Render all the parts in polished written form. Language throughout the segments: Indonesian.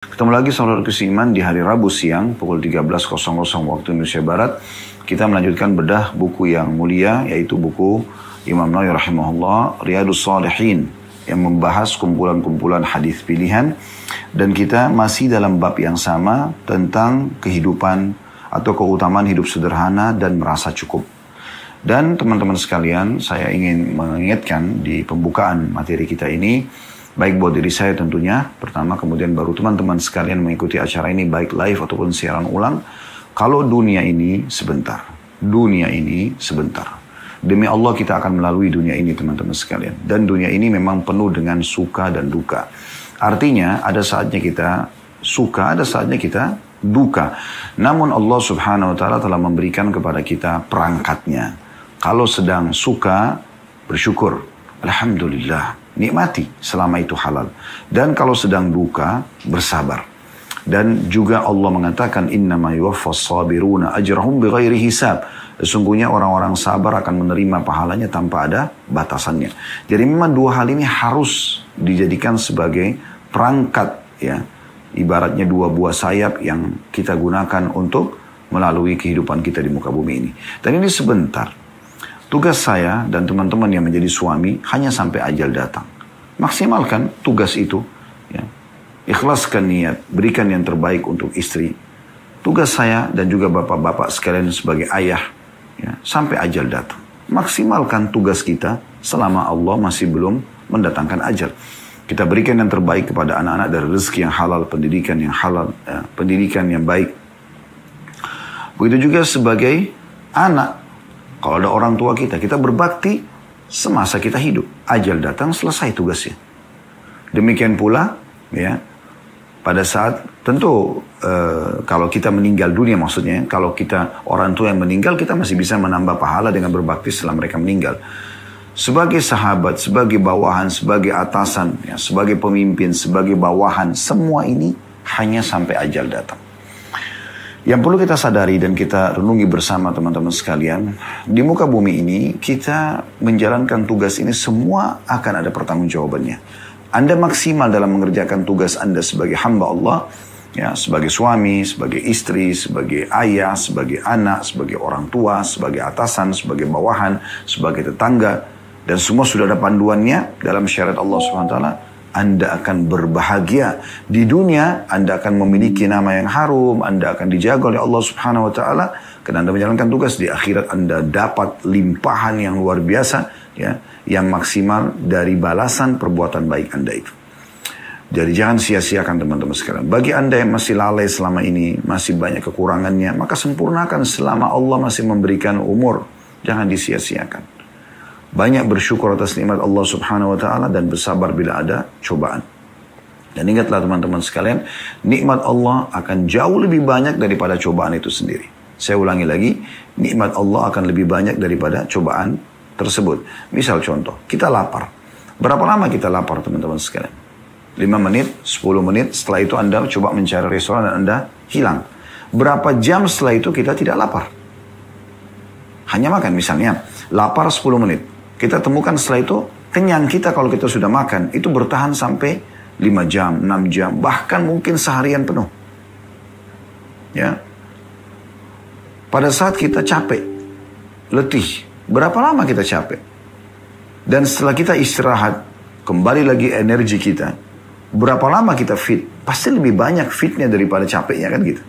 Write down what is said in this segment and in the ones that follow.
Ketemu lagi saudara keiman di hari Rabu siang pukul 13.00 waktu Indonesia Barat. Kita melanjutkan bedah buku yang mulia, yaitu buku Imam Nawawi rahimahullah, Riyadhus Shalihin, yang membahas kumpulan-kumpulan hadis pilihan. Dan kita masih dalam bab yang sama tentang kehidupan atau keutamaan hidup sederhana dan merasa cukup. Dan teman-teman sekalian, saya ingin mengingatkan di pembukaan materi kita ini, baik buat diri saya tentunya, pertama, kemudian baru teman-teman sekalian mengikuti acara ini, baik live ataupun siaran ulang. Kalau dunia ini sebentar. Dunia ini sebentar. Demi Allah kita akan melalui dunia ini teman-teman sekalian. Dan dunia ini memang penuh dengan suka dan duka. Artinya ada saatnya kita suka, ada saatnya kita duka. Namun Allah subhanahu wa ta'ala telah memberikan kepada kita perangkatnya. Kalau sedang suka, bersyukur. Alhamdulillah. Nikmati selama itu halal. Dan kalau sedang duka, bersabar. Dan juga Allah mengatakan, innama yuwaffas sabiruna ajrahum bighairi hisab. Sesungguhnya orang-orang sabar akan menerima pahalanya tanpa ada batasannya. Jadi memang dua hal ini harus dijadikan sebagai perangkat, ya. Ibaratnya dua buah sayap yang kita gunakan untuk melalui kehidupan kita di muka bumi ini. Dan ini sebentar. Tugas saya dan teman-teman yang menjadi suami hanya sampai ajal datang. Maksimalkan tugas itu. Ya. Ikhlaskan niat. Berikan yang terbaik untuk istri. Tugas saya dan juga bapak-bapak sekalian sebagai ayah. Ya, sampai ajal datang. Maksimalkan tugas kita selama Allah masih belum mendatangkan ajal. Kita berikan yang terbaik kepada anak-anak dari rezeki yang halal, pendidikan yang halal, ya, pendidikan yang baik. Begitu juga sebagai anak. Kalau ada orang tua kita, kita berbakti semasa kita hidup. Ajal datang, selesai tugasnya. Demikian pula, ya, pada saat tentu kalau kita meninggal dunia maksudnya, kalau kita orang tua yang meninggal, kita masih bisa menambah pahala dengan berbakti setelah mereka meninggal. Sebagai sahabat, sebagai bawahan, sebagai atasan, ya, sebagai pemimpin, sebagai bawahan, semua ini hanya sampai ajal datang. Yang perlu kita sadari dan kita renungi bersama teman-teman sekalian, di muka bumi ini kita menjalankan tugas ini semua akan ada pertanggungjawabannya. Anda maksimal dalam mengerjakan tugas Anda sebagai hamba Allah, ya, sebagai suami, sebagai istri, sebagai ayah, sebagai anak, sebagai orang tua, sebagai atasan, sebagai bawahan, sebagai tetangga, dan semua sudah ada panduannya dalam syariat Allah SWT. Anda akan berbahagia di dunia, Anda akan memiliki nama yang harum, Anda akan dijaga oleh Allah Subhanahu wa taala karena Anda menjalankan tugas. Di akhirat Anda dapat limpahan yang luar biasa, ya, yang maksimal dari balasan perbuatan baik Anda itu. Jadi jangan sia-siakan teman-teman sekalian. Bagi Anda yang masih lalai selama ini, masih banyak kekurangannya, maka sempurnakan selama Allah masih memberikan umur. Jangan disia-siakan. Banyak bersyukur atas nikmat Allah subhanahu wa ta'ala dan bersabar bila ada cobaan. Dan ingatlah teman-teman sekalian, nikmat Allah akan jauh lebih banyak daripada cobaan itu sendiri. Saya ulangi lagi, nikmat Allah akan lebih banyak daripada cobaan tersebut. Misal contoh, kita lapar. Berapa lama kita lapar teman-teman sekalian? 5 menit, 10 menit, setelah itu Anda coba mencari restoran dan Anda hilang. Berapa jam setelah itu kita tidak lapar? Hanya makan misalnya, lapar 10 menit. Kita temukan setelah itu, kenyang kita kalau kita sudah makan, itu bertahan sampai 5 jam, 6 jam, bahkan mungkin seharian penuh. Ya. Pada saat kita capek, letih, berapa lama kita capek? Dan setelah kita istirahat, kembali lagi energi kita, berapa lama kita fit? Pasti lebih banyak fitnya daripada capeknya kan gitu.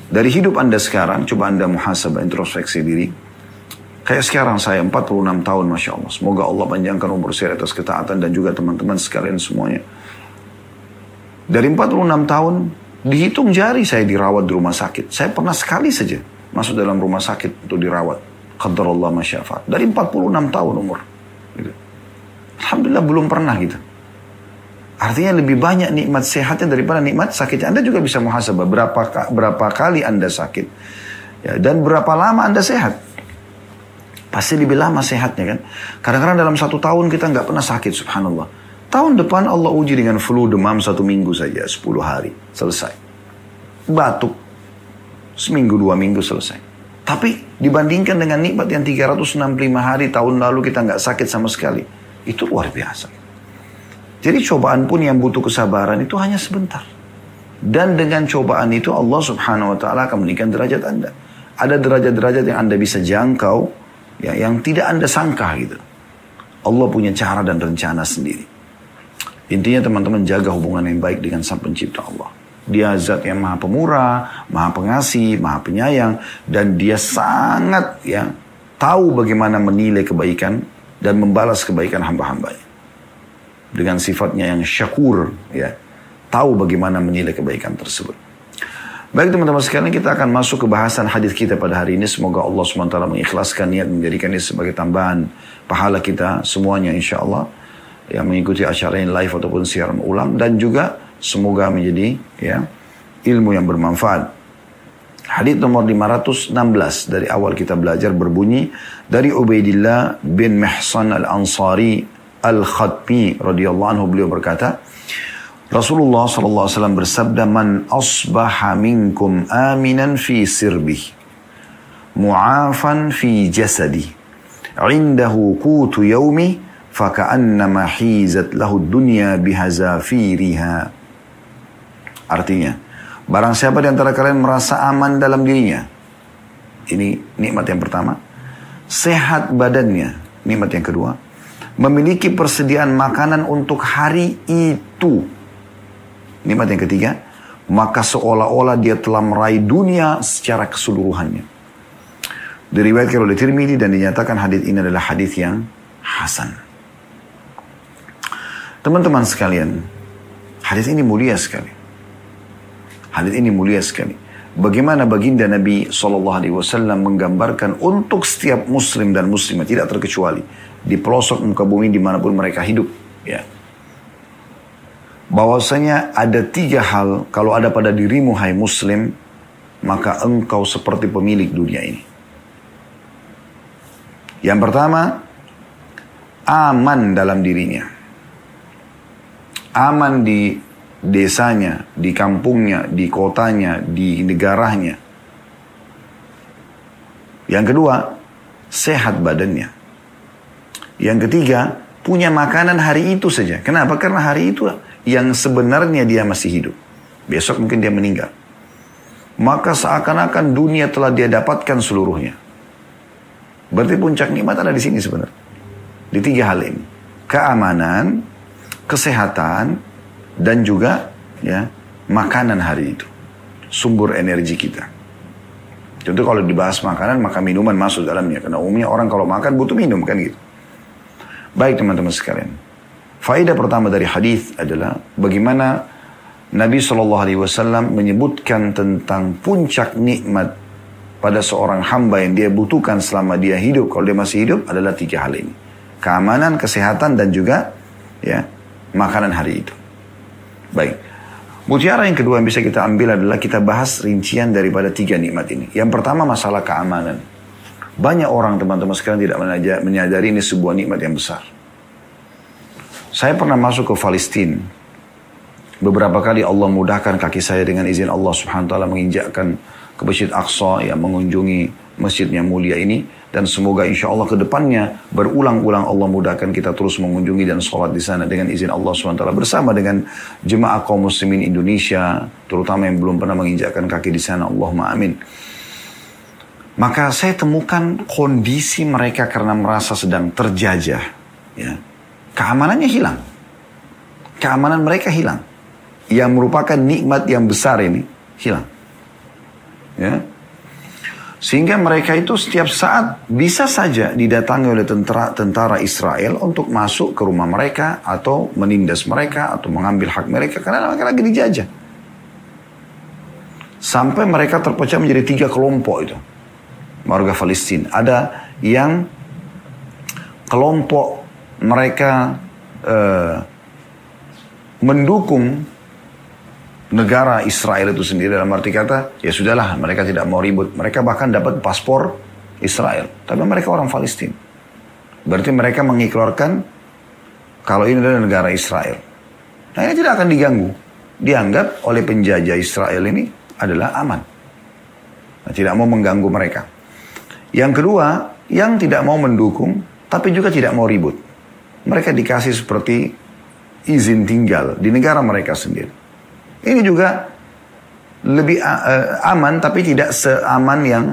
Dari hidup Anda sekarang, coba Anda muhasabah, introspeksi diri. Kayak sekarang saya 46 tahun Masya Allah. Semoga Allah panjangkan umur saya atas ketaatan dan juga teman-teman sekalian semuanya. Dari 46 tahun, dihitung jari saya dirawat di rumah sakit. Saya pernah sekali saja masuk dalam rumah sakit untuk dirawat. Qadarullah masyafat. Dari 46 tahun umur. Gitu. Alhamdulillah belum pernah gitu. Artinya lebih banyak nikmat sehatnya daripada nikmat sakitnya. Anda juga bisa muhasabah berapa kali Anda sakit. Ya, dan berapa lama Anda sehat. Pasti lebih lama sehatnya kan. Kadang-kadang dalam 1 tahun kita nggak pernah sakit, subhanallah. Tahun depan Allah uji dengan flu demam 1 minggu saja, 10 hari, selesai. Batuk, seminggu 2 minggu selesai. Tapi dibandingkan dengan nikmat yang 365 hari tahun lalu kita nggak sakit sama sekali. Itu luar biasa. Jadi cobaan pun yang butuh kesabaran itu hanya sebentar. Dan dengan cobaan itu Allah subhanahu wa ta'ala akan meningkatkan derajat Anda. Ada derajat-derajat yang Anda bisa jangkau, ya, yang tidak Anda sangka gitu. Allah punya cara dan rencana sendiri. Intinya teman-teman jaga hubungan yang baik dengan Sang Pencipta Allah. Dia zat yang maha pemurah, maha pengasih, maha penyayang. Dan dia sangat ya tahu bagaimana menilai kebaikan dan membalas kebaikan hamba-hambanya. Dengan sifatnya yang syakur, ya, tahu bagaimana menilai kebaikan tersebut. Baik teman-teman sekalian, kita akan masuk ke bahasan hadis kita pada hari ini. Semoga Allah SWT mengikhlaskan niat menjadikan ini sebagai tambahan pahala kita semuanya insya Allah, yang mengikuti acara ini live ataupun siaran ulang, dan juga semoga menjadi ya ilmu yang bermanfaat. Hadis nomor 516 dari awal kita belajar berbunyi dari Ubaidillah bin Mihsan al-Ansari al-Khatmi radhiyallahu anhu, beliau berkata, Rasulullah SAW bersabda, man asbaha minkum aminan fi sirbih, mu'afan fi jasadi, indahu qutu yaumi, faka'annama hizat lahu dunya bihazafiriha. Artinya, barang siapa di antara kalian merasa aman dalam dirinya, ini nikmat yang pertama, sehat badannya, nikmat yang kedua, memiliki persediaan makanan untuk hari itu, nikmat yang ketiga, maka seolah-olah dia telah meraih dunia secara keseluruhannya. Diriwayatkan oleh Tirmidzi dan dinyatakan hadis ini adalah hadis yang hasan. Teman-teman sekalian, hadis ini mulia sekali. Hadis ini mulia sekali. Bagaimana baginda Nabi SAW menggambarkan untuk setiap muslim dan muslimah, tidak terkecuali, di pelosok muka bumi dimanapun mereka hidup, ya, bahwasanya ada 3 hal kalau ada pada dirimu hai muslim, maka engkau seperti pemilik dunia ini. Yang pertama, aman dalam dirinya. Aman di desanya, di kampungnya, di kotanya, di negaranya. Yang kedua, sehat badannya. Yang ketiga, punya makanan hari itu saja. Kenapa? Karena hari itu yang sebenarnya dia masih hidup. Besok mungkin dia meninggal. Maka seakan-akan dunia telah dia dapatkan seluruhnya. Berarti puncak nikmat ada di sini sebenarnya. Di 3 hal ini. Keamanan, kesehatan, dan juga ya makanan hari itu. Sumber energi kita. Tentu kalau dibahas makanan, maka minuman masuk dalamnya. Karena umumnya orang kalau makan butuh minum kan gitu. Baik teman-teman sekalian. Faedah pertama dari hadis adalah bagaimana Nabi SAW menyebutkan tentang puncak nikmat pada seorang hamba yang dia butuhkan selama dia hidup. Kalau dia masih hidup adalah 3 hal ini. Keamanan, kesehatan, dan juga ya makanan hari itu. Baik. Mutiara yang kedua yang bisa kita ambil adalah kita bahas rincian daripada 3 nikmat ini. Yang pertama masalah keamanan. Banyak orang teman-teman sekalian tidak menyadari ini sebuah nikmat yang besar. Saya pernah masuk ke Palestina. Beberapa kali Allah mudahkan kaki saya dengan izin Allah Subhanahu wa taala menginjakkan ke Masjid Aqsa, yang mengunjungi masjid yang mulia ini, dan semoga insya Allah ke depannya berulang-ulang Allah mudahkan kita terus mengunjungi dan sholat di sana dengan izin Allah Subhanahu wa taala bersama dengan jemaah kaum muslimin Indonesia, terutama yang belum pernah menginjakkan kaki di sana. Allahumma amin. Maka saya temukan kondisi mereka karena merasa sedang terjajah, ya. Keamanannya hilang. Keamanan mereka hilang. Yang merupakan nikmat yang besar ini hilang. Ya. Sehingga mereka itu setiap saat bisa saja didatangi oleh tentara Israel untuk masuk ke rumah mereka atau menindas mereka atau mengambil hak mereka karena mereka lagi dijajah. Sampai mereka terpecah menjadi 3 kelompok itu. Warga Palestina. Ada yang kelompok mereka mendukung negara Israel itu sendiri, dalam arti kata ya sudahlah, mereka tidak mau ribut. Mereka bahkan dapat paspor Israel, tapi mereka orang Palestina. Berarti mereka mengikrarkan kalau ini adalah negara Israel. Nah, ini tidak akan diganggu. Dianggap oleh penjajah Israel ini adalah aman. Nah, tidak mau mengganggu mereka. Yang kedua, yang tidak mau mendukung tapi juga tidak mau ribut. Mereka dikasih seperti izin tinggal di negara mereka sendiri. Ini juga lebih aman, tapi tidak seaman yang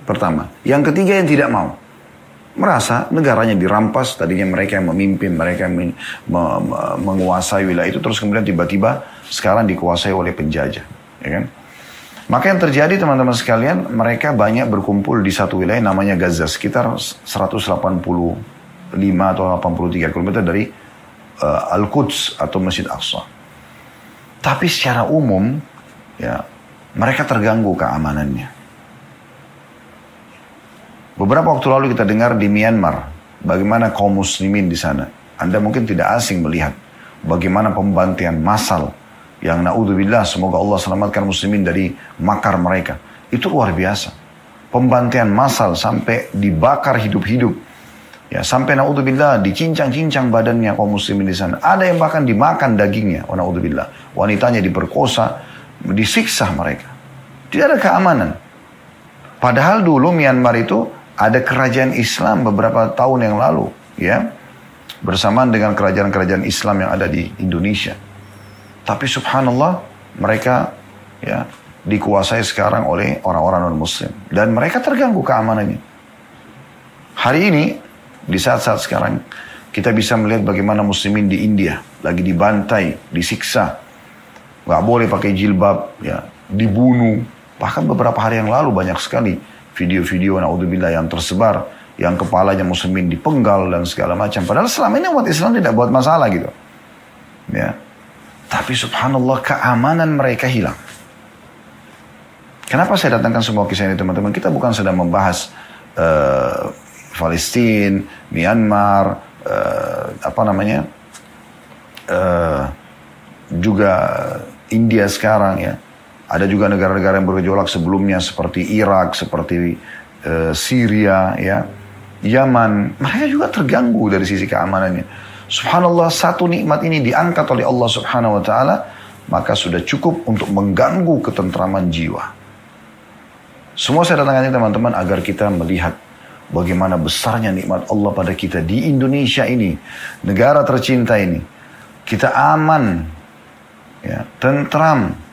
pertama. Yang ketiga yang tidak mau. Merasa negaranya dirampas, tadinya mereka yang memimpin, mereka yang menguasai wilayah itu, terus kemudian tiba-tiba sekarang dikuasai oleh penjajah. Ya kan? Maka yang terjadi teman-teman sekalian, mereka banyak berkumpul di satu wilayah namanya Gaza, sekitar 185 atau 83 km dari Al-Quds atau Masjid Aqsa. Tapi secara umum, ya, mereka terganggu keamanannya. Beberapa waktu lalu kita dengar di Myanmar, bagaimana kaum muslimin di sana. Anda mungkin tidak asing melihat bagaimana pembantian massal yang na'udzubillah, semoga Allah selamatkan muslimin dari makar mereka. Itu luar biasa. Pembantian massal sampai dibakar hidup-hidup. Ya, sampai na'udzubillah dicincang-cincang badannya kaum muslimin di sana. Ada yang bahkan dimakan dagingnya, na'udzubillah. Wanitanya diperkosa, disiksa mereka. Tidak ada keamanan. Padahal dulu Myanmar itu ada kerajaan Islam beberapa tahun yang lalu, ya, bersamaan dengan kerajaan-kerajaan Islam yang ada di Indonesia. Tapi subhanallah, mereka ya dikuasai sekarang oleh orang-orang non-Muslim. Dan mereka terganggu keamanannya. Hari ini, di saat-saat sekarang, kita bisa melihat bagaimana muslimin di India lagi dibantai, disiksa. Gak boleh pakai jilbab, ya, dibunuh. Bahkan beberapa hari yang lalu banyak sekali video-video na'udzubillah yang tersebar, yang kepalanya muslimin dipenggal dan segala macam. Padahal selama ini umat Islam tidak buat masalah gitu. Ya. Tapi subhanallah keamanan mereka hilang. Kenapa saya datangkan semua kisah ini teman-teman? Kita bukan sedang membahas Palestina, Myanmar, juga India sekarang ya. Ada juga negara-negara yang bergejolak sebelumnya seperti Irak, seperti Syria, ya, Yaman. Mereka juga terganggu dari sisi keamanannya. Subhanallah, satu nikmat ini diangkat oleh Allah Subhanahu Wa Taala, maka sudah cukup untuk mengganggu ketentraman jiwa. Semua saya datangkan teman-teman agar kita melihat bagaimana besarnya nikmat Allah pada kita di Indonesia ini, negara tercinta ini. Kita aman, ya, tentram.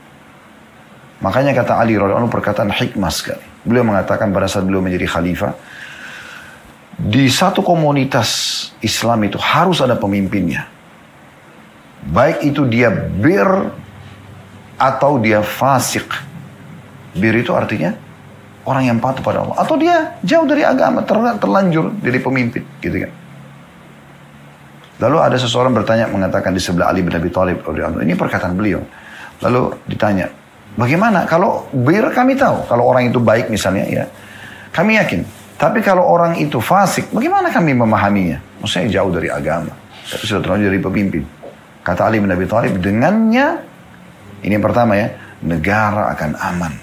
Makanya kata Ali radhiyallahu anhu perkataan hikmah sekali. Beliau mengatakan pada saat beliau menjadi khalifah, di satu komunitas Islam itu harus ada pemimpinnya. Baik itu dia bir atau dia fasik. Bir itu artinya orang yang patuh pada Allah. Atau dia jauh dari agama, terlanjur dari pemimpin. Gitu kan. Lalu ada seseorang bertanya mengatakan di sebelah Ali bin Abi Thalib, ini perkataan beliau. Lalu ditanya, bagaimana kalau bir kami tahu, kalau orang itu baik misalnya ya, kami yakin. Tapi kalau orang itu fasik, bagaimana kami memahaminya? Maksudnya jauh dari agama, tapi sudah terlanjur dari pemimpin. Kata Ali bin Abi Thalib, dengannya, ini yang pertama ya, negara akan aman.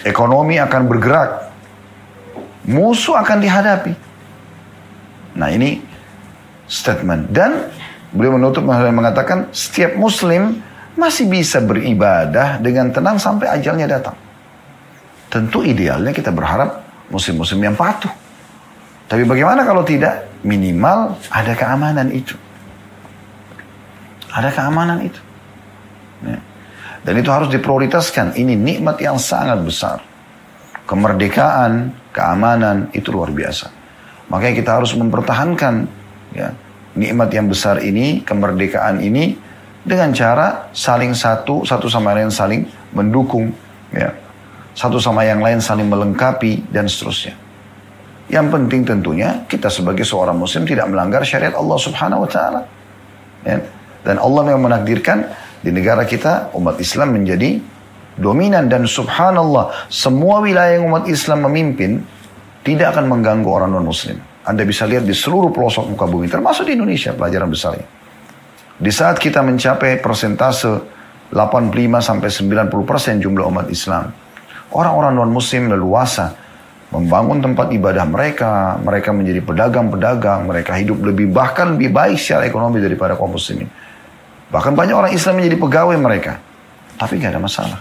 Ekonomi akan bergerak. Musuh akan dihadapi. Nah ini statement. Dan beliau menutup mengatakan, setiap muslim masih bisa beribadah dengan tenang sampai ajalnya datang. Tentu idealnya kita berharap muslim-muslim yang patuh. Tapi bagaimana kalau tidak? Minimal ada keamanan itu. Ada keamanan itu. Ya. Dan itu harus diprioritaskan. Ini nikmat yang sangat besar. Kemerdekaan, keamanan, itu luar biasa. Makanya kita harus mempertahankan ya, nikmat yang besar ini, kemerdekaan ini, dengan cara saling satu sama lain saling mendukung. Ya. Satu sama yang lain saling melengkapi dan seterusnya. Yang penting tentunya kita sebagai seorang muslim tidak melanggar syariat Allah Subhanahu wa taala. Ya. Dan Allah yang menakdirkan di negara kita umat Islam menjadi dominan, dan subhanallah semua wilayah yang umat Islam memimpin tidak akan mengganggu orang non muslim. Anda bisa lihat di seluruh pelosok muka bumi, termasuk di Indonesia, pelajaran besarnya. Di saat kita mencapai persentase 85-90% jumlah umat Islam, orang-orang non-muslim leluasa membangun tempat ibadah mereka, mereka menjadi pedagang-pedagang, mereka hidup bahkan lebih baik secara ekonomi daripada kaum muslimin. Bahkan banyak orang Islam menjadi pegawai mereka. Tapi gak ada masalah.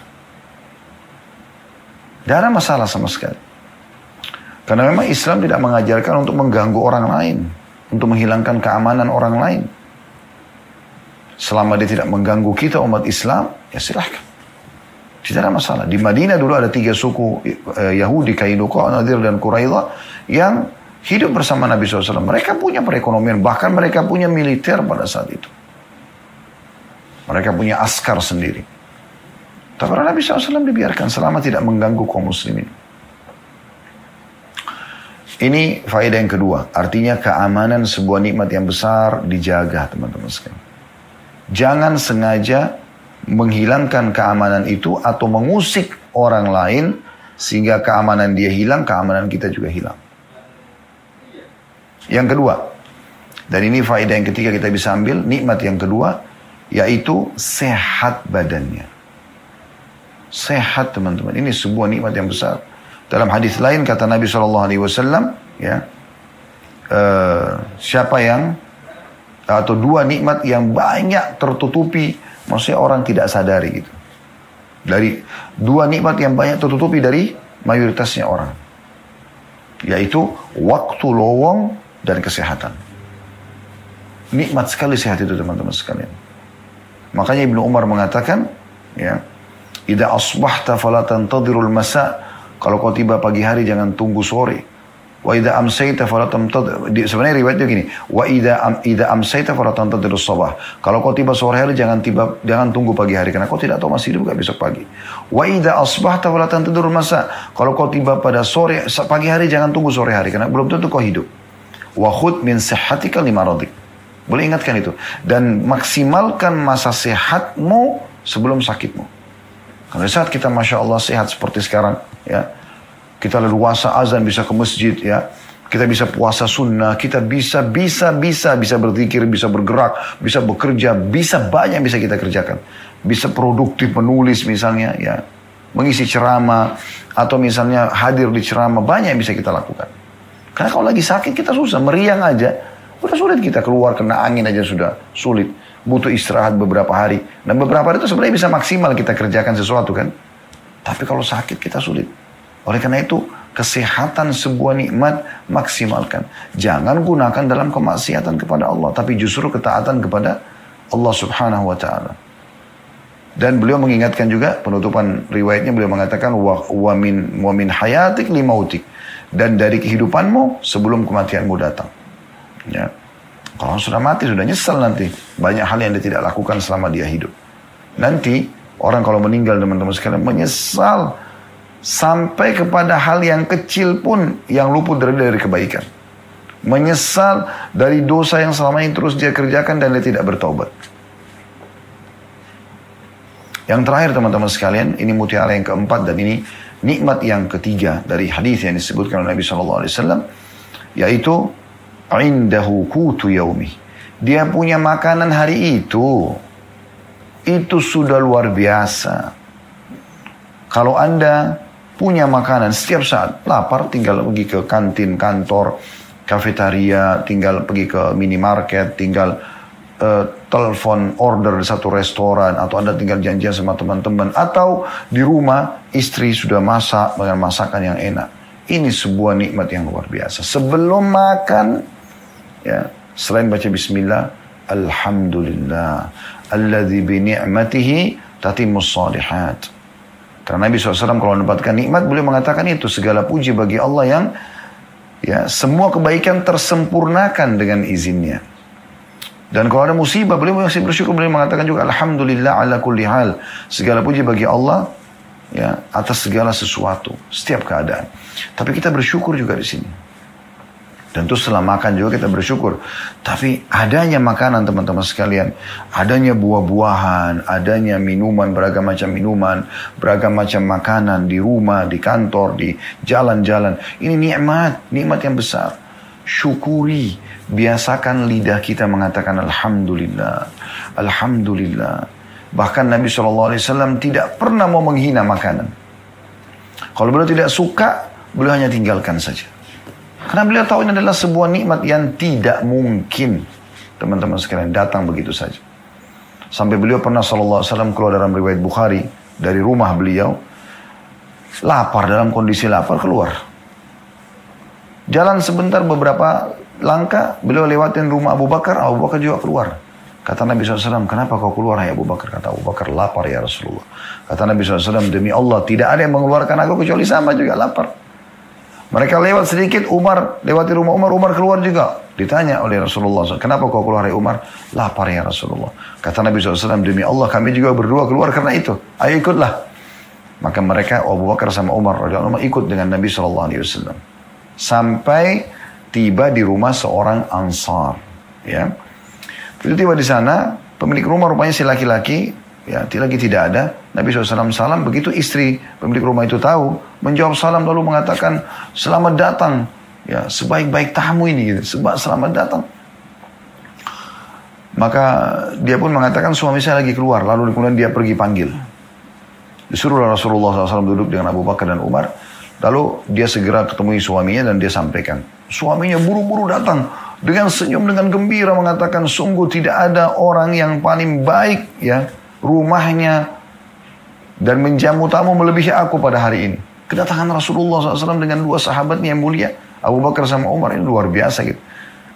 Gak ada masalah sama sekali. Karena memang Islam tidak mengajarkan untuk mengganggu orang lain, untuk menghilangkan keamanan orang lain. selama dia tidak mengganggu kita umat Islam, ya silahkan. Tidak ada masalah. Di Madinah dulu ada 3 suku Yahudi, Kainuqa, Nadir, dan Quraidah yang hidup bersama Nabi SAW. Mereka punya perekonomian, bahkan mereka punya militer pada saat itu. Mereka punya askar sendiri. Tapi Nabi SAW dibiarkan selama tidak mengganggu kaum muslimin. Ini faedah yang kedua. Artinya keamanan sebuah nikmat yang besar dijaga, teman-teman sekalian. Jangan sengaja menghilangkan keamanan itu atau mengusik orang lain sehingga keamanan dia hilang, keamanan kita juga hilang. Yang kedua, dan ini faedah yang ketiga kita bisa ambil, nikmat yang kedua, yaitu sehat badannya. Sehat, teman-teman. Ini sebuah nikmat yang besar. Dalam hadis lain kata Nabi SAW, ya, siapa yang atau 2 nikmat yang banyak tertutupi, maksudnya orang tidak sadari gitu. Dari 2 nikmat yang banyak tertutupi dari mayoritasnya orang, yaitu waktu lowong dan kesehatan. Nikmat sekali sehat itu, teman-teman sekalian. Makanya Ibnu Umar mengatakan, ya, idza asbahta fala tantadhirul masa. Kalau kau tiba pagi hari jangan tunggu sore. Wa idza amsayta fala tantadhir. Sebenarnya riwayatnya gini, wa idza amsayta fala tantadhirus sabah. Kalau kau tiba sore hari jangan tunggu pagi hari karena kau tidak tahu masih hidup enggak besok pagi. Wa idza asbahta fala tantadhirul masa. Kalau kau tiba pada pagi hari jangan tunggu sore hari karena belum tentu kau hidup. Wa khudh min sihhatika limaradik. Boleh ingatkan itu. Dan maksimalkan masa sehatmu sebelum sakitmu. Kalau saat kita Masya Allah sehat seperti sekarang, ya, kita leluasa azan bisa ke masjid, ya, kita bisa puasa sunnah, kita bisa berzikir, bisa bergerak, bisa bekerja, bisa banyak bisa kita kerjakan, bisa produktif menulis misalnya, ya, mengisi ceramah atau misalnya hadir di ceramah, banyak yang bisa kita lakukan. Karena kalau lagi sakit kita susah, meriang aja, udah sulit kita keluar, kena angin aja sudah sulit. Butuh istirahat beberapa hari. Dan beberapa hari itu sebenarnya bisa maksimal kita kerjakan sesuatu kan. Tapi kalau sakit kita sulit. Oleh karena itu, kesehatan sebuah nikmat maksimalkan. Jangan gunakan dalam kemaksiatan kepada Allah. Tapi justru ketaatan kepada Allah subhanahu wa ta'ala. Dan beliau mengingatkan juga, penutupan riwayatnya beliau mengatakan, wa min hayatik limautik. Dan dari kehidupanmu sebelum kematianmu datang. Ya. Kalau sudah mati, sudah nyesal nanti. Banyak hal yang dia tidak lakukan selama dia hidup. Nanti, orang kalau meninggal, teman-teman sekalian, menyesal. Sampai kepada hal yang kecil pun, yang luput dari kebaikan. Menyesal dari dosa yang selama ini terus dia kerjakan dan dia tidak bertaubat. Yang terakhir, teman-teman sekalian, ini mutiara yang keempat, dan ini nikmat yang ketiga dari hadis yang disebutkan oleh Nabi SAW, yaitu indahu kutu yaumi. Dia punya makanan hari itu. Itu sudah luar biasa. Kalau Anda punya makanan setiap saat, lapar tinggal pergi ke kantin kantor, kafetaria, tinggal pergi ke minimarket, tinggal telepon order di satu restoran, atau Anda tinggal janjian sama teman-teman, atau di rumah istri sudah masak dengan masakan yang enak. Ini sebuah nikmat yang luar biasa. Sebelum makan, ya, selain baca bismillah, alhamdulillah alladzi bi ni'matihi tatimmus shalihat. Karena Nabi SAW kalau mendapatkan nikmat, beliau mengatakan itu, segala puji bagi Allah yang, ya, semua kebaikan tersempurnakan dengan izinnya. Dan kalau ada musibah, beliau masih bersyukur, beliau mengatakan juga alhamdulillah ala kulli hal. Segala puji bagi Allah, ya, atas segala sesuatu, setiap keadaan. Tapi kita bersyukur juga di sini. Tentu setelah makan juga kita bersyukur. Tapi adanya makanan, teman-teman sekalian, adanya buah-buahan, adanya minuman, beragam macam minuman, beragam macam makanan di rumah, di kantor, di jalan-jalan. Ini nikmat yang besar. Syukuri, biasakan lidah kita mengatakan alhamdulillah, alhamdulillah. Bahkan Nabi SAW tidak pernah mau menghina makanan. Kalau beliau tidak suka, beliau hanya tinggalkan saja. Karena beliau tahu ini adalah sebuah nikmat yang tidak mungkin, teman-teman sekalian, datang begitu saja. Sampai beliau pernah SAW keluar dalam riwayat Bukhari, dari rumah beliau, lapar, dalam kondisi lapar keluar. Jalan sebentar beberapa langkah, beliau lewatin rumah Abu Bakar juga keluar. Kata Nabi SAW, kenapa kau keluar hai Abu Bakar? Kata Abu Bakar, lapar ya Rasulullah. Kata Nabi SAW, demi Allah tidak ada yang mengeluarkan aku kecuali sama juga lapar. Mereka lewat sedikit, Umar lewati rumah Umar keluar juga. Ditanya oleh Rasulullah SAW, kenapa kau keluar hai Umar? Lapar ya Rasulullah. Kata Nabi SAW, demi Allah kami juga berdua keluar karena itu. Ayo ikutlah. Maka mereka Abu Bakar sama Umar radhiyallahu anhu ikut dengan Nabi SAW. Sampai tiba di rumah seorang Ansar. Ya. Begitu tiba di sana, pemilik rumah rupanya si laki-laki, ya lagi tidak ada. Nabi SAW salam, begitu istri pemilik rumah itu tahu, menjawab salam lalu mengatakan, selamat datang, ya sebaik-baik tamu ini, gitu. Selamat datang. Maka dia pun mengatakan suami saya lagi keluar, lalu kemudian dia pergi panggil. Disuruh Rasulullah SAW duduk dengan Abu Bakar dan Umar, lalu dia segera ketemui suaminya dan dia sampaikan. Suaminya buru-buru datang. Dengan senyum, dengan gembira mengatakan, sungguh tidak ada orang yang paling baik ya rumahnya dan menjamu tamu melebihi aku pada hari ini. Kedatangan Rasulullah SAW dengan dua sahabatnya yang mulia, Abu Bakar sama Umar, ini luar biasa gitu.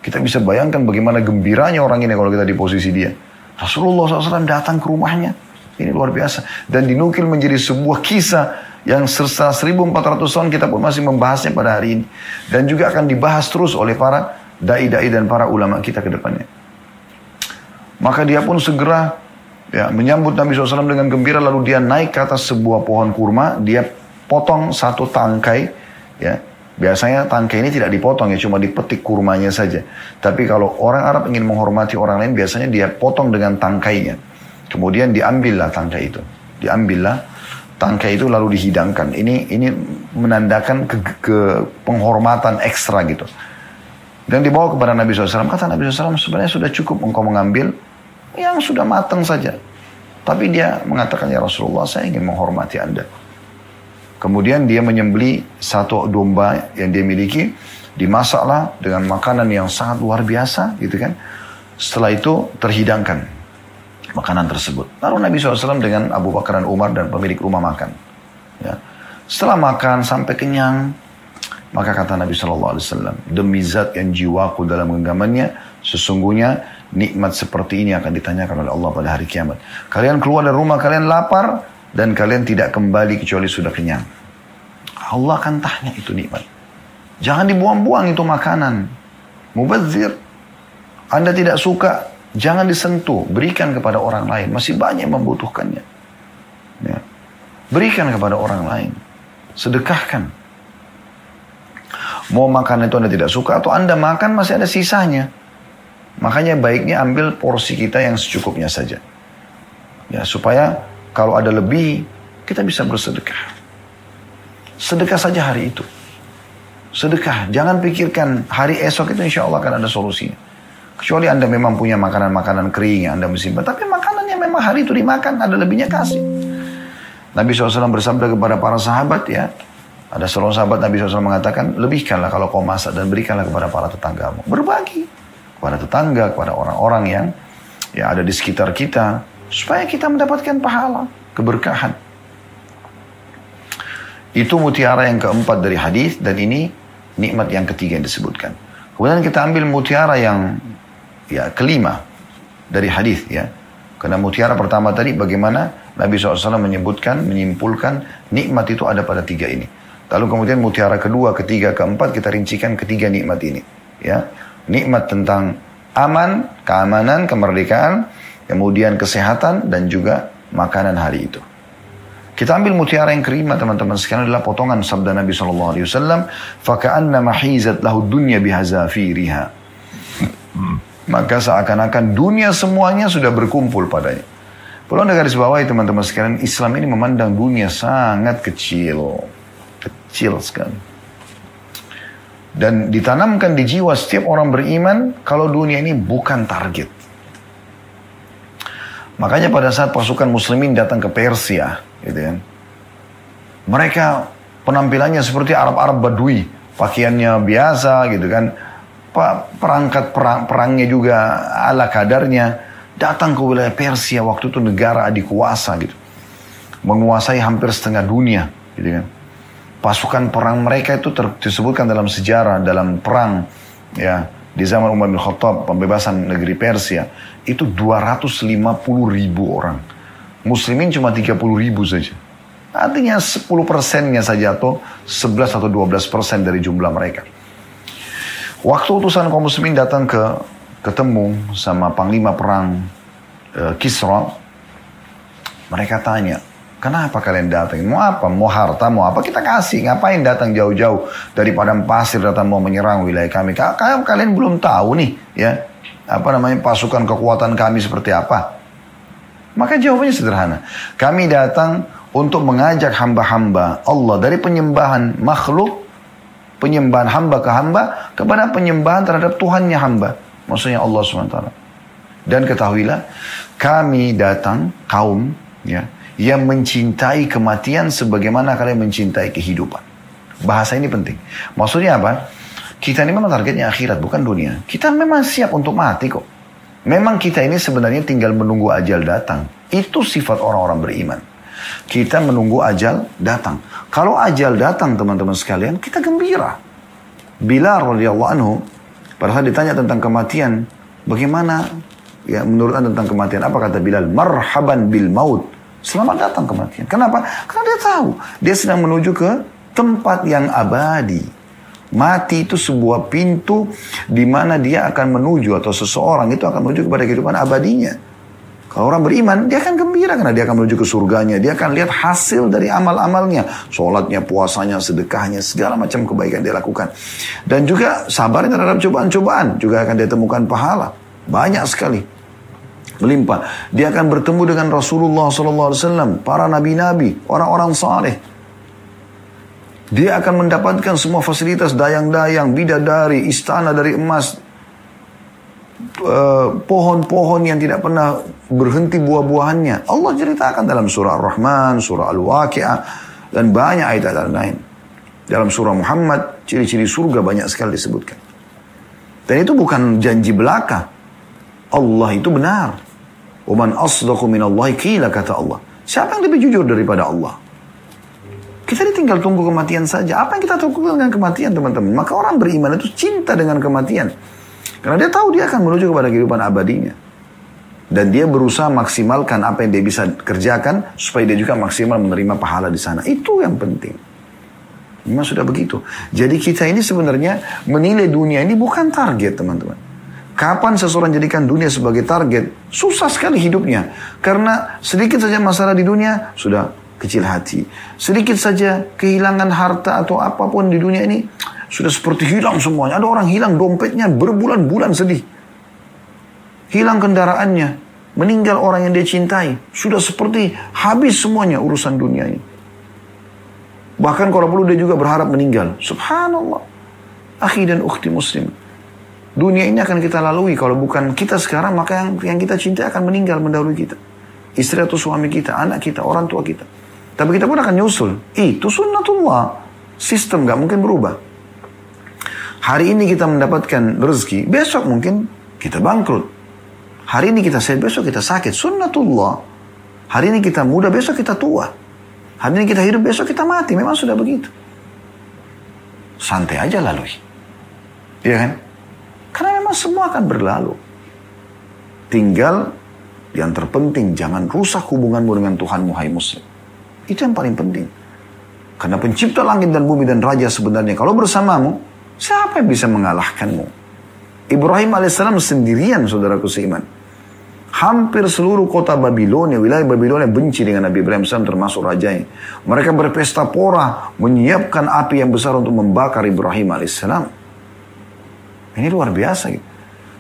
Kita bisa bayangkan bagaimana gembiranya orang ini kalau kita di posisi dia. Rasulullah SAW datang ke rumahnya, ini luar biasa. Dan dinukil menjadi sebuah kisah yang setelah 1400 tahun kita pun masih membahasnya pada hari ini. Dan juga akan dibahas terus oleh para dai-dai dan para ulama kita ke depannya. Maka dia pun segera ya, menyambut Nabi SAW dengan gembira, lalu dia naik ke atas sebuah pohon kurma, dia potong satu tangkai. Ya. Biasanya tangkai ini tidak dipotong ya, cuma dipetik kurmanya saja. Tapi kalau orang Arab ingin menghormati orang lain, biasanya dia potong dengan tangkainya. Kemudian diambillah tangkai itu. Diambillah tangkai itu lalu dihidangkan. Ini menandakan ke penghormatan ekstra gitu. Dan dibawa kepada Nabi SAW. Kata Nabi SAW, sebenarnya sudah cukup engkau mengambil yang sudah matang saja. Tapi dia mengatakan, ya Rasulullah, saya ingin menghormati Anda. Kemudian dia menyembeli satu domba yang dia miliki. Dimasaklah dengan makanan yang sangat luar biasa gitu kan. Setelah itu terhidangkan makanan tersebut. Lalu Nabi SAW dengan Abu Bakar dan Umar dan pemilik rumah makan. Ya. Setelah makan sampai kenyang, maka kata Nabi SAW, demi zat yang jiwaku dalam genggamannya, sesungguhnya nikmat seperti ini akan ditanyakan oleh Allah pada hari kiamat. Kalian keluar dari rumah, kalian lapar, dan kalian tidak kembali kecuali sudah kenyang. Allah akan tanya itu nikmat. Jangan dibuang-buang itu makanan. Mubazir. Anda tidak suka, jangan disentuh. Berikan kepada orang lain. Masih banyak yang membutuhkannya. Ya. Berikan kepada orang lain. Sedekahkan. Mau makan itu Anda tidak suka atau Anda makan masih ada sisanya. Makanya baiknya ambil porsi kita yang secukupnya saja. Ya, supaya kalau ada lebih, kita bisa bersedekah. Sedekah saja hari itu. Sedekah. Jangan pikirkan hari esok itu insya Allah akan ada solusinya. Kecuali Anda memang punya makanan-makanan kering yang Anda mesti. Tapi makanan yang memang hari itu dimakan, ada lebihnya kasih. Nabi SAW bersabda kepada para sahabat ya. Ada seorang sahabat Nabi SAW mengatakan, lebihkanlah kalau kau masak dan berikanlah kepada para tetanggamu. Berbagi kepada tetangga, kepada orang-orang yang ada di sekitar kita. Supaya kita mendapatkan pahala, keberkahan. Itu mutiara yang keempat dari hadis dan ini nikmat yang ketiga yang disebutkan. Kemudian kita ambil mutiara yang kelima dari hadis ya. Karena mutiara pertama tadi bagaimana Nabi SAW menyimpulkan nikmat itu ada pada tiga ini. Lalu kemudian mutiara kedua, ketiga, keempat kita rincikan ketiga nikmat ini. Ya, nikmat tentang aman, keamanan, kemerdekaan, kemudian kesehatan dan juga makanan hari itu. Kita ambil mutiara yang kelima teman-teman sekalian adalah potongan sabda Nabi SAW. Faka'anna mahizat lahu dunya bihazafiriha. Maka seakan-akan dunia semuanya sudah berkumpul padanya. Perlu Anda garis bawahi teman-teman sekalian, Islam ini memandang dunia sangat kecil. Kecil sekali. Dan ditanamkan di jiwa setiap orang beriman kalau dunia ini bukan target. Makanya pada saat pasukan muslimin datang ke Persia, gitu kan, mereka penampilannya seperti Arab-Arab Badui, pakaiannya biasa, gitu kan, perangkat perangnya juga ala kadarnya, datang ke wilayah Persia waktu itu negara adikuasa, gitu, menguasai hampir setengah dunia, gitu kan. Pasukan perang mereka itu disebutkan dalam sejarah, dalam perang ya di zaman Umar bin Khattab, pembebasan negeri Persia, itu 250.000 orang. Muslimin cuma 30.000 saja. Artinya 10%-nya saja atau 11 atau 12% dari jumlah mereka. Waktu utusan kaum muslimin datang ketemu sama panglima perang Kisra, mereka tanya, kenapa kalian datang? Mau apa? Mau harta? Mau apa? Kita kasih. Ngapain datang jauh-jauh dari padang pasir datang mau menyerang wilayah kami? Kalian belum tahu nih, ya, pasukan kekuatan kami seperti apa? Maka jawabannya sederhana. Kami datang untuk mengajak hamba-hamba Allah dari penyembahan makhluk, penyembahan hamba ke hamba, kepada penyembahan terhadap Tuhannya hamba. Maksudnya Allah SWT. Dan ketahuilah, kami datang kaum, ya, yang mencintai kematian sebagaimana kalian mencintai kehidupan. Bahasa ini penting. Maksudnya apa? Kita ini memang targetnya akhirat, bukan dunia. Kita memang siap untuk mati kok. Memang kita ini sebenarnya tinggal menunggu ajal datang. Itu sifat orang-orang beriman. Kita menunggu ajal datang. Kalau ajal datang teman-teman sekalian, kita gembira. Bilal radhiyallahu anhu, pada saat ditanya tentang kematian, bagaimana ya menurut Anda tentang kematian? Apa kata Bilal? Marhaban bil maut. Selamat datang kematian. Kenapa? Karena dia tahu. Dia sedang menuju ke tempat yang abadi. Mati itu sebuah pintu di mana dia akan menuju, atau seseorang itu akan menuju kepada kehidupan abadinya. Kalau orang beriman, dia akan gembira karena dia akan menuju ke surganya. Dia akan lihat hasil dari amal-amalnya. Sholatnya, puasanya, sedekahnya, segala macam kebaikan dia lakukan. Dan juga sabarnya terhadap cobaan-cobaan. Juga akan dia temukan pahala. Banyak sekali. Melimpah. Dia akan bertemu dengan Rasulullah SAW, para nabi-nabi, orang-orang saleh. Dia akan mendapatkan semua fasilitas dayang-dayang, bidadari, istana dari emas, pohon-pohon yang tidak pernah berhenti buah-buahannya. Allah ceritakan dalam surah Ar-Rahman, surah Al-Waqi'ah, dan banyak ayat-ayat lain. Dalam surah Muhammad, ciri-ciri surga banyak sekali disebutkan. Dan itu bukan janji belaka. Allah itu benar. Waman asdaqu minallahi qila, kata Allah. Siapa yang lebih jujur daripada Allah? Kita tinggal tunggu kematian saja. Apa yang kita tunggu dengan kematian, teman-teman? Maka orang beriman itu cinta dengan kematian. Karena dia tahu dia akan menuju kepada kehidupan abadinya. Dan dia berusaha maksimalkan apa yang dia bisa kerjakan, supaya dia juga maksimal menerima pahala di sana. Itu yang penting. Memang sudah begitu. Jadi kita ini sebenarnya menilai dunia ini bukan target, teman-teman. Kapan seseorang jadikan dunia sebagai target, susah sekali hidupnya. Karena sedikit saja masalah di dunia, sudah kecil hati. Sedikit saja kehilangan harta atau apapun di dunia ini, sudah seperti hilang semuanya. Ada orang hilang dompetnya berbulan-bulan sedih. Hilang kendaraannya. Meninggal orang yang dia cintai. Sudah seperti habis semuanya urusan dunia ini. Bahkan kalau perlu dia juga berharap meninggal. Subhanallah. Akhi dan ukhti muslim. Dunia ini akan kita lalui. Kalau bukan kita sekarang, maka yang kita cintai akan meninggal mendahului kita. Istri atau suami kita, anak kita, orang tua kita. Tapi kita pun akan nyusul. Itu sunnatullah. Sistem gak mungkin berubah. Hari ini kita mendapatkan rezeki, besok mungkin kita bangkrut. Hari ini kita sehat, besok kita sakit. Sunnatullah. Hari ini kita muda, besok kita tua. Hari ini kita hidup, besok kita mati. Memang sudah begitu. Santai aja lalui. Iya kan? Karena memang semua akan berlalu. Tinggal yang terpenting, jangan rusak hubunganmu dengan Tuhanmu, hai muslim. Itu yang paling penting. Karena pencipta langit dan bumi dan raja sebenarnya, kalau bersamamu, siapa yang bisa mengalahkanmu? Ibrahim alaihissalam sendirian, saudaraku seiman. Hampir seluruh kota Babilonia, wilayah Babilonia benci dengan Nabi Ibrahim alaihissalam, termasuk rajanya. Mereka berpesta pora, menyiapkan api yang besar untuk membakar Ibrahim alaihissalam. Ini luar biasa gitu.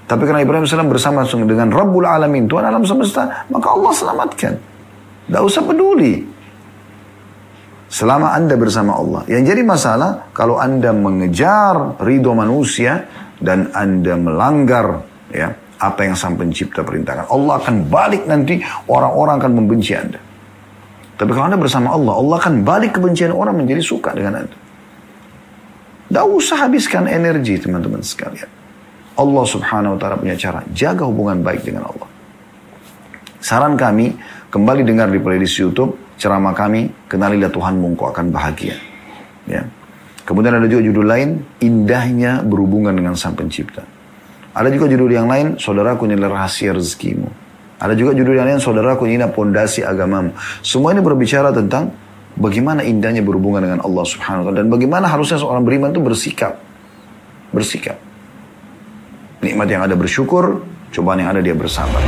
Tapi karena Ibrahim alaihissalam bersama dengan Rabbul Alamin, Tuhan alam semesta, maka Allah selamatkan. Tidak usah peduli. Selama Anda bersama Allah. Yang jadi masalah, kalau Anda mengejar ridho manusia, dan Anda melanggar ya apa yang Sang Pencipta perintahkan, Allah akan balik nanti, orang-orang akan membenci Anda. Tapi kalau Anda bersama Allah, Allah akan balik kebencian orang menjadi suka dengan Anda. Tidak usah habiskan energi, teman-teman sekalian. Allah subhanahu wa ta'ala punya cara. Jaga hubungan baik dengan Allah. Saran kami, kembali dengar di playlist YouTube ceramah kami, kenalilah Tuhanmu, engkau akan bahagia. Ya. Kemudian ada juga judul lain, indahnya berhubungan dengan Sang Pencipta. Ada juga judul yang lain, saudaraku inilah rahasia rezekimu. Ada juga judul yang lain, saudaraku inilah pondasi agamamu. Semua ini berbicara tentang bagaimana indahnya berhubungan dengan Allah Subhanahu wa taala dan bagaimana harusnya seorang beriman itu bersikap. Bersikap. Nikmat yang ada bersyukur, cobaan yang ada dia bersabar.